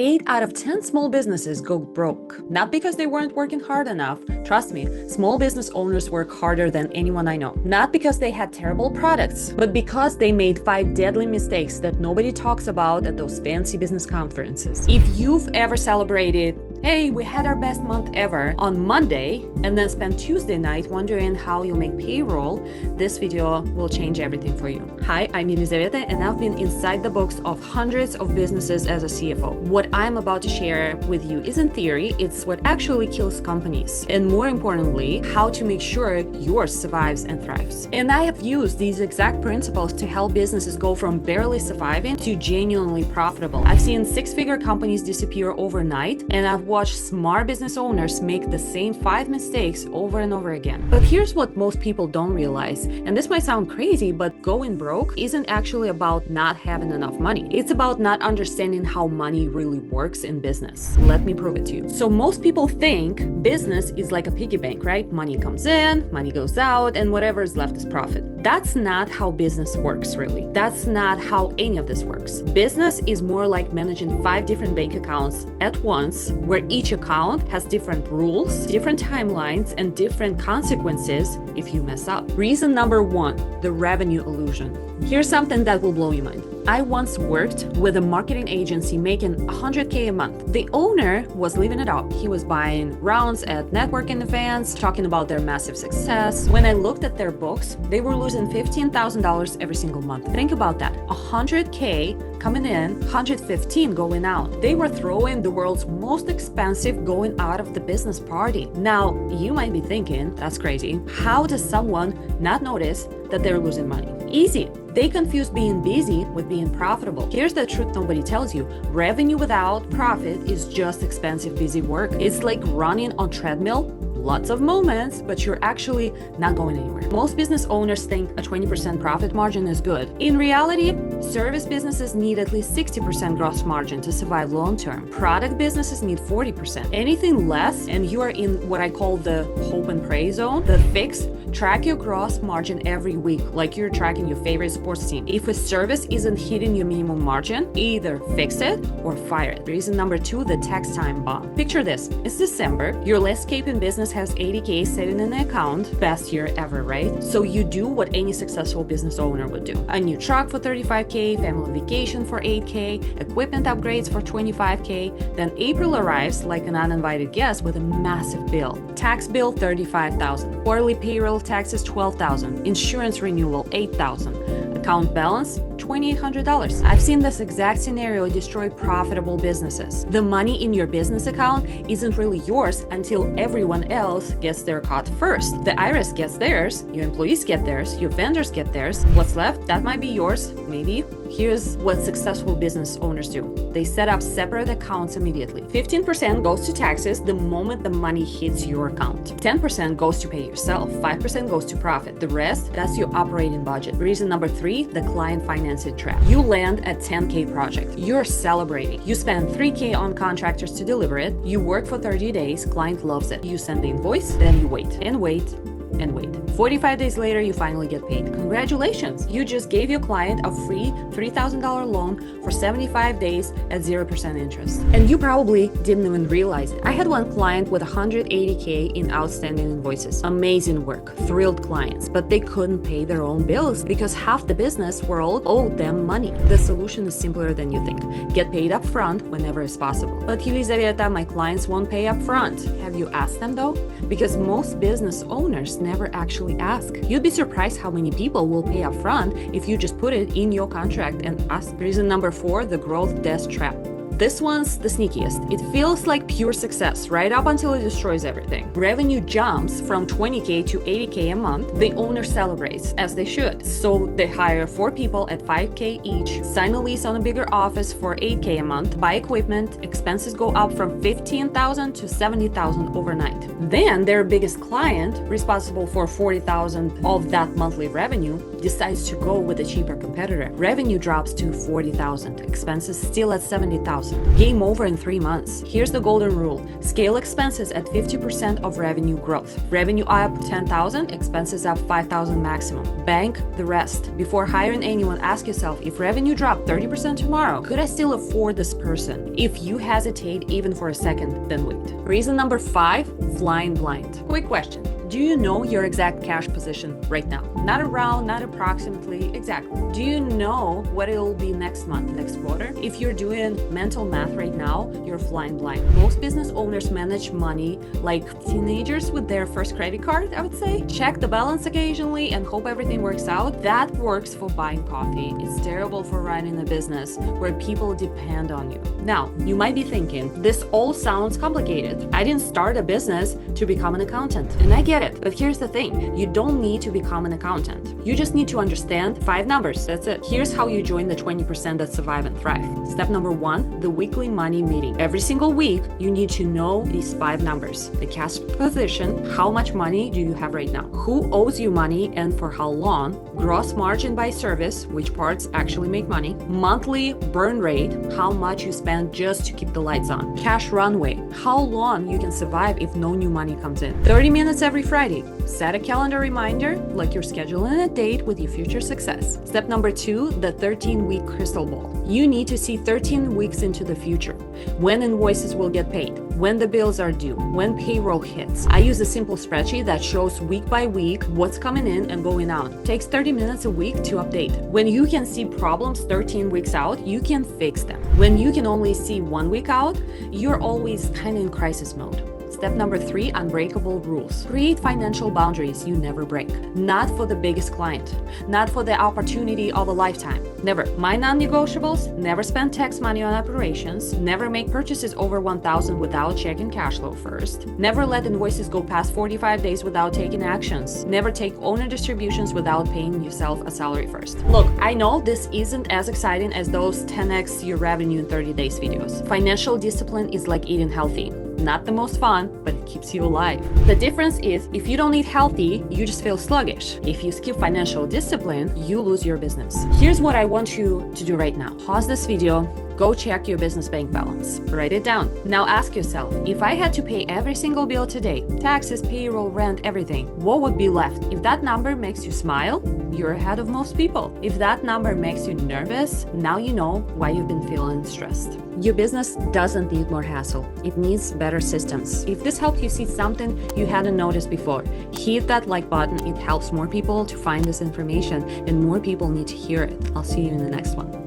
8 out of 10 small businesses go broke. Not because they weren't working hard enough. Trust me, small business owners work harder than anyone I know. Not because they had terrible products, but because they made 5 deadly mistakes that nobody talks about at those fancy business conferences. If you've ever celebrated, hey, we had our best month ever on Monday, and then spend Tuesday night wondering how you'll make payroll, this video will change everything for you. Hi, I'm Elizaveta, and I've been inside the books of hundreds of businesses as a CFO. What I'm about to share with you isn't theory, it's what actually kills companies. And more importantly, how to make sure yours survives and thrives. And I have used these exact principles to help businesses go from barely surviving to genuinely profitable. I've seen 6-figure companies disappear overnight, and I've watched smart business owners make the same 5 mistakes over and over again. But here's what most people don't realize, and this might sound crazy, but going broke isn't actually about not having enough money. It's about not understanding how money really works in business. Let me prove it to you. So most people think business is like a piggy bank, right? Money comes in, money goes out, and whatever is left is profit. That's not how business works, really. That's not how any of this works. Business is more like managing 5 different bank accounts at once, where each account has different rules, different timelines, and different consequences if you mess up. Reason number 1, the revenue illusion. Here's something that will blow your mind. I once worked with a marketing agency making $100K a month. The owner was living it up. He was buying rounds at networking events, talking about their massive success. When I looked at their books, they were losing $15,000 every single month. Think about that. $100K coming in, $115 going out. They were throwing the world's most expensive going out of the business party. Now, you might be thinking, that's crazy. How does someone not notice that they're losing money? Easy. They confuse being busy with being profitable. Here's the truth nobody tells you. Revenue without profit is just expensive, busy work. It's like running on treadmill. Lots of moments, but you're actually not going anywhere. Most business owners think a 20% profit margin is good. In reality, service businesses need at least 60% gross margin to survive long term. Product businesses need 40%. Anything less, and you are in what I call the hope and pray zone, the fix. Track your gross margin every week like you're tracking your favorite sports team. If a service isn't hitting your minimum margin, either fix it or fire it. Reason number 2, the tax time bomb. Picture this. It's December. Your landscaping business has $80K sitting in the account. Best year ever, right? So you do what any successful business owner would do. A new truck for $35K, family vacation for $8K, equipment upgrades for $25K. Then April arrives like an uninvited guest with a massive bill. Tax bill $35,000. Quarterly payroll taxes $12,000. Insurance renewal $8,000. Account balance $2,800. I've seen this exact scenario destroy profitable businesses. The money in your business account isn't really yours until everyone else gets their cut first. The IRS gets theirs, your employees get theirs, your vendors get theirs. What's left? That might be yours, maybe. Here's what successful business owners do. They set up separate accounts immediately. 15% goes to taxes the moment the money hits your account. 10% goes to pay yourself. 5% goes to profit. The rest, that's your operating budget. Reason number 3, the client financing trap. You land a 10K project. You're celebrating. You spend $3K on contractors to deliver it. You work for 30 days. Client loves it. You send the invoice, then you wait and wait and wait. 45 days later, you finally get paid. Congratulations! You just gave your client a free $3,000 loan for 75 days at 0% interest. And you probably didn't even realize it. I had one client with $180K in outstanding invoices. Amazing work, thrilled clients, but they couldn't pay their own bills because half the business world owed them money. The solution is simpler than you think. Get paid up front whenever it's possible. But Elizaveta, my clients won't pay up front. Have you asked them though? Because most business owners never actually ask. You'd be surprised how many people will pay up front if you just put it in your contract and ask. Reason number 4, the growth death trap. This one's the sneakiest. It feels like pure success right up until it destroys everything. Revenue jumps from 20K to 80K a month. The owner celebrates, as they should. So they hire 4 people at 5K each, sign a lease on a bigger office for 8K a month, buy equipment, expenses go up from $15,000 to $70,000 overnight. Then their biggest client, responsible for $40,000 of that monthly revenue, decides to go with a cheaper competitor. Revenue drops to $40,000, expenses still at $70,000. $30,000. Game over in 3 months. Here's the golden rule. Scale expenses at 50% of revenue growth. Revenue up 10,000, expenses up 5,000 maximum. Bank the rest. Before hiring anyone, ask yourself, if revenue dropped 30% tomorrow, could I still afford this person? If you hesitate even for a second, then wait. Reason number 5, flying blind. Quick question. Do you know your exact cash position right now? Not around, not approximately, exactly. Do you know what it'll be next month, next quarter? If you're doing mental math right now, you're flying blind. Most business owners manage money like teenagers with their first credit card, I would say. Check the balance occasionally and hope everything works out. That works for buying coffee. It's terrible for running a business where people depend on you. Now, you might be thinking, this all sounds complicated. I didn't start a business to become an accountant. And I get it, but here's the thing. You don't need to become an accountant. You just need to understand 5 numbers. That's it. Here's how you join the 20% that survive and thrive. Step number 1, the weekly money meeting. Every single week, you need to know these 5 numbers. The cash position, how much money do you have right now? Who owes you money and for how long? Gross margin by service, which parts actually make money? Monthly burn rate, how much you spend just to keep the lights on? Cash runway, how long you can survive if no new money comes in? 30 minutes every Friday. Set a calendar reminder like you're scheduling a date with your future success. Step number 2, the 13-week crystal ball. You need to see 13 weeks into the future. When invoices will get paid, when the bills are due, when payroll hits. I use a simple spreadsheet that shows week by week what's coming in and going out. It takes 30 minutes a week to update. When you can see problems 13 weeks out, you can fix them. When you can only see 1 week out, you're always kind of in crisis mode. Step number 3, unbreakable rules. Create financial boundaries you never break. Not for the biggest client, not for the opportunity of a lifetime. Never. My non-negotiables: never spend tax money on operations, never make purchases over 1,000 without checking cash flow first, never let invoices go past 45 days without taking actions, never take owner distributions without paying yourself a salary first. Look, I know this isn't as exciting as those 10x your revenue in 30 days videos. Financial discipline is like eating healthy. Not the most fun, but it keeps you alive. The difference is, if you don't eat healthy, you just feel sluggish. If you skip financial discipline, you lose your business. Here's what I want you to do right now. Pause this video, go check your business bank balance. Write it down. Now ask yourself, if I had to pay every single bill today, taxes, payroll, rent, everything, what would be left? If that number makes you smile, you're ahead of most people. If that number makes you nervous, now you know why you've been feeling stressed. Your business doesn't need more hassle. It needs better systems. If this helped you see something you hadn't noticed before, hit that like button. It helps more people to find this information, and more people need to hear it. I'll see you in the next one.